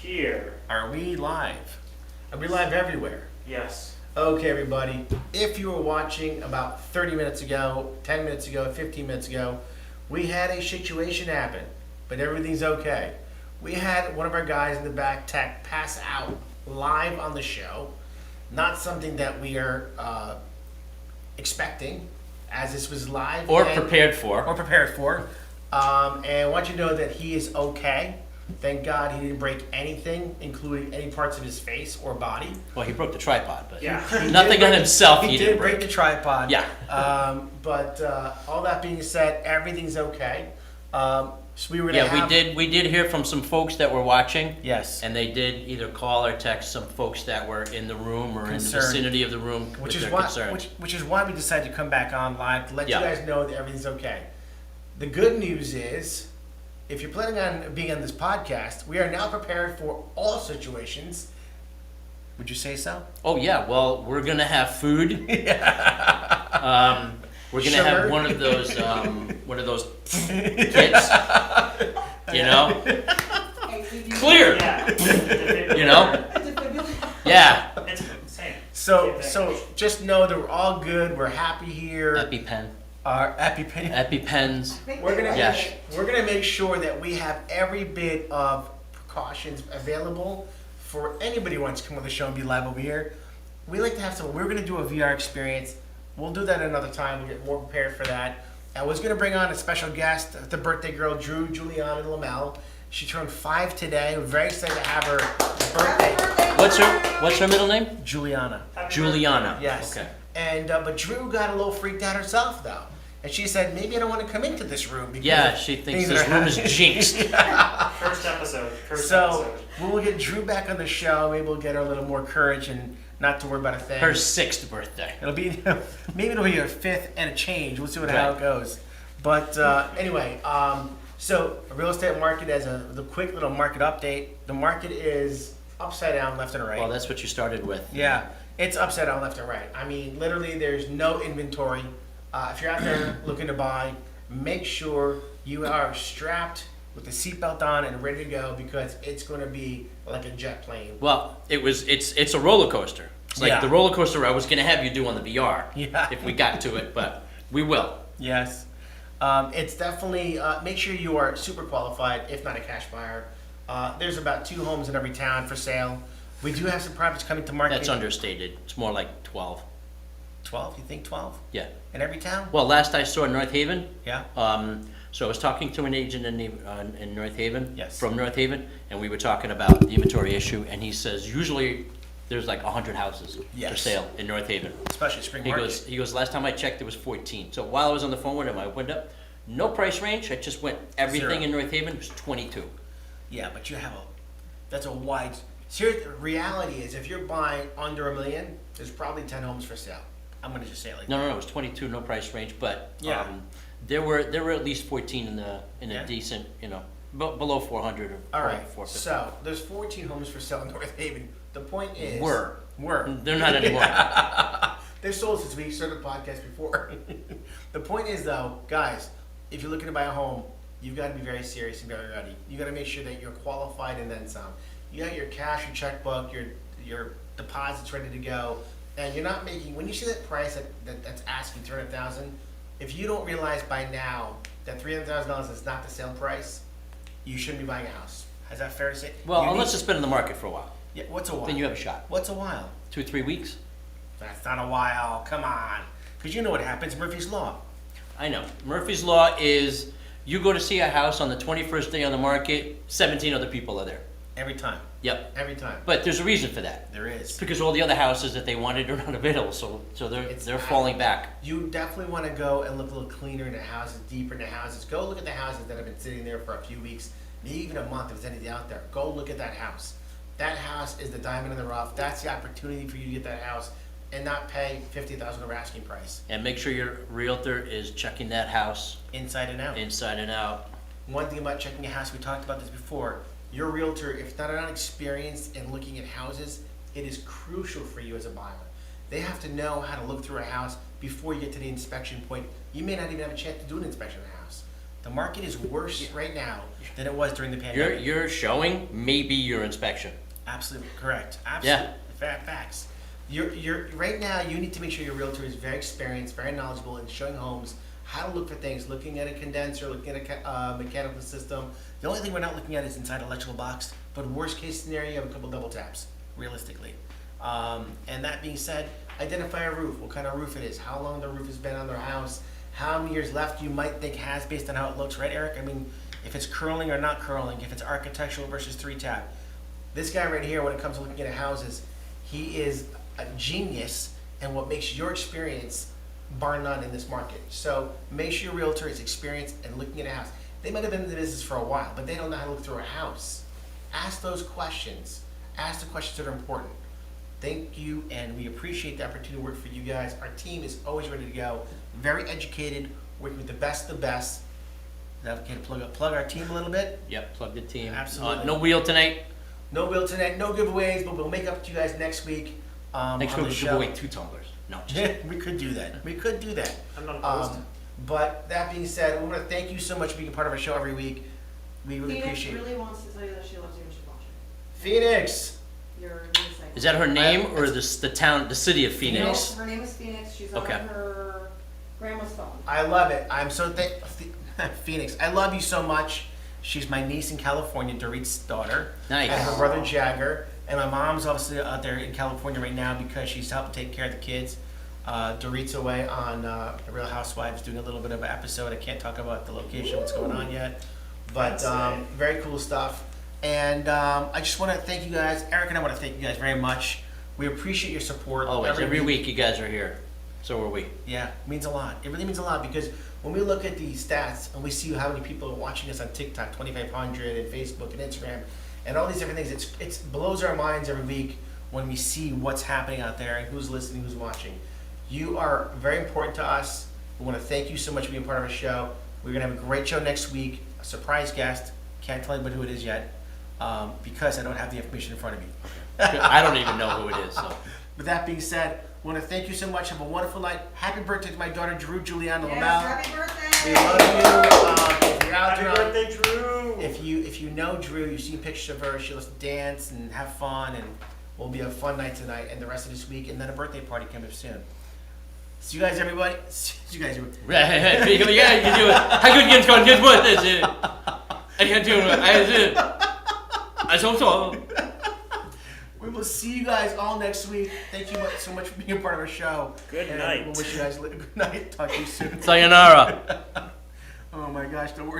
here. Are we live? Are we live everywhere? Yes. Okay, everybody. If you were watching about 30 minutes ago, 10 minutes ago, 15 minutes ago, we had a situation happen, but everything's okay. We had one of our guys in the back tech pass out live on the show. Not something that we are expecting, as this was live. Or prepared for. And I want you to know that he is okay. Thank God he didn't break anything, including any parts of his face or body. Well, he broke the tripod, but Yeah. nothing on himself He did break the tripod. Yeah. But all that being said, everything's okay. So we were gonna have... we did hear from some folks that were watching. Yes. And they did either call or text some folks that were in the room or in the vicinity of the room with their concerns. Which is why we decided to come back on live to let Yeah. you guys know that everything's okay. The good news is, if you're planning on being on this podcast, we are now prepared for all situations. Would you say so? Oh yeah, well we're gonna have food. We're gonna Sugar. have one of those kits. You know? Clear. Yeah. You know? Yeah. It's insane. So just know that we're all good. We're happy here. EpiPen. Our EpiPen. EpiPens. We're gonna make sure that we have every bit of precautions available for anybody who wants to come on the show and be live over here. We like to have some. We're gonna do a VR experience. We'll do that another time. We'll get more prepared for that. I was gonna bring on a special guest, the birthday girl, Juliana Lamel. She turned 5 today. We're very excited to have her birthday. What's her middle name? Juliana. Juliana. Yes. Okay. And but Drew got a little freaked out herself though, and she said maybe I don't want to come into this room because Yeah, she thinks things this that are room is jinxed. First episode. So we'll get Drew back on the show. Maybe we'll get her a little more courage and not to worry about a thing. Her 6th birthday. It'll be maybe it'll be her 5th and a change. We'll see how Right. it goes. But anyway, so real estate market as the quick little market update. The market is upside down left and right. Well, that's what you started with. Yeah, it's upside down left and right. I mean, literally, there's no inventory. If you're out there looking to buy, make sure you are strapped with the seatbelt on and ready to go because it's going to be like a jet plane. Well, it's a roller coaster. It's like Yeah. the roller coaster I was going to have you do on the VR Yeah. if we got to it, but we will. Yes. It's definitely, make sure you are super qualified, if not a cash buyer. There's about 2 homes in every town for sale. We do have some properties coming to market. That's understated. It's more like 12. 12? You think 12? Yeah. In every town? Well, last I saw North Haven. Yeah. So I was talking to an agent in North Haven. Yes. From North Haven, and we were talking about the inventory issue, and he says usually there's like 100 houses for Yes. sale in North Haven. Especially spring He market. goes, last time I checked, there was 14. So while I was on the phone with him, I went up, no price range. I just went, everything 0. in North Haven was 22. Yeah, but you have that's a wide, serious, reality is if you're buying under $1 million, there's probably 10 homes for sale. I'm going to just say it like that. No, it was 22, no price range, but Yeah. there were at least 14 in Yeah. a decent, below 400 or All right, 450. so there's 14 homes for sale in North Haven. The point is... Were. They're not anymore. They're sold since we started the podcast before. The point is, though, guys, if you're looking to buy a home, you've got to be very serious and very ready. You got to make sure that you're qualified and then some. You got your cash, your checkbook, your deposits ready to go, and you're not making. When you see that price that's asking $300,000, if you don't realize by now that $300,000 is not the sale price, you shouldn't be buying a house. Is that fair to say? Well, You unless need- it's been in the market for a while. Yeah, what's a while? Then you have a shot. What's a while? 2-3 weeks. That's not a while. Come on. Because you know what happens. Murphy's Law. I know. Murphy's Law is you go to see a house on the 21st day on the market, 17 other people are there. Every time. Yep. Every time. But there's a reason for that. There is. Because all the other houses that they wanted are not available, so they're falling back. You definitely want to go and look a little cleaner in the houses, deeper in the houses. Go look at the houses that have been sitting there for a few weeks, maybe even a month if there's anything out there. Go look at that house. That house is the diamond in the rough. That's the opportunity for you to get that house and not pay $50,000 over asking price. And make sure your realtor is checking that house Inside and out. inside and out. One thing about checking a house, we talked about this before. Your realtor, if not experienced in looking at houses, it is crucial for you as a buyer. They have to know how to look through a house before you get to the inspection point. You may not even have a chance to do an inspection of the house. The market is worse right now than it was during the pandemic. Your showing may be your inspection. Absolutely correct. Absolutely. Facts. You're right now. You need to make sure your realtor is very experienced, very knowledgeable in showing homes how to look for things, looking at a condenser, looking at a mechanical system. The only thing we're not looking at is inside electrical box. But worst case scenario, you have a couple double taps, realistically. And that being said, identify a roof. What kind of roof it is? How long the roof has been on their house? How many years left you might think has based on how it looks, right, Eric? I mean, if it's curling or not curling, if it's architectural versus 3-tab. This guy right here, when it comes to looking at houses, he is a genius and what makes your experience bar none in this market. So make sure your realtor is experienced and looking at a house. They might have been in the business for a while, but they don't know how to look through a house. Ask those questions. Ask the questions that are important. Thank you, and we appreciate the opportunity to work for you guys. Our team is always ready to go. Very educated, working with the best of the best. Is that okay to plug our team a little bit? Yep, plug the team. Absolutely. No wheel tonight. No bill tonight, no giveaways, but we'll make up to you guys next week. Next on week the we'll show. give away 2 tumblers. No, just Yeah, we could do that. We could do that. I'm not opposed. But that being said, we want to thank you so much for being a part of our show every week. We really Phoenix appreciate it. really wants to tell you that she loves you and she's watching. Phoenix! You're really psycho. is that her name or the town, the city of Phoenix? No, her name is Phoenix. She's Okay. on her grandma's phone. I love it. I'm so Phoenix, I love you so much. She's my niece in California, Dorit's daughter. Nice. And her brother Jagger. And my mom's obviously out there in California right now because she's helping take care of the kids. Dorit's away on The Real Housewives doing a little bit of an episode. I can't talk about the location, what's going on yet. But very cool stuff. And I just want to thank you guys. Eric and I want to thank you guys very much. We appreciate your support. Always, every week you guys are here. So are we. Yeah, it means a lot. It really means a lot because when we look at the stats and we see how many people are watching us on TikTok, 2,500, and Facebook and Instagram, and all these different things, it blows our minds every week when we see what's happening out there and who's listening, who's watching. You are very important to us. We want to thank you so much for being part of our show. We're going to have a great show next week, a surprise guest. Can't tell anybody who it is yet because I don't have the information in front of me. I don't even know who it is. So. With that being said, I want to thank you so much. Have a wonderful night. Happy birthday to my daughter, Drew Juliana Yes, Lamel. happy birthday! We love you. If you're out Happy there, birthday, Drew! if you know Drew, you've seen pictures of her. She loves to dance and have fun, and will be a fun night tonight and the rest of this week, and then a birthday party coming up soon. See you guys, everybody. See you guys. Yeah, you do it. How good you going? Guess what? I can't do it. I so. We will see you guys all next week. Thank you so much for being a part of our show. Good and night. We'll wish you guys good night. Talk to you soon. Sayonara. Oh my gosh, the words.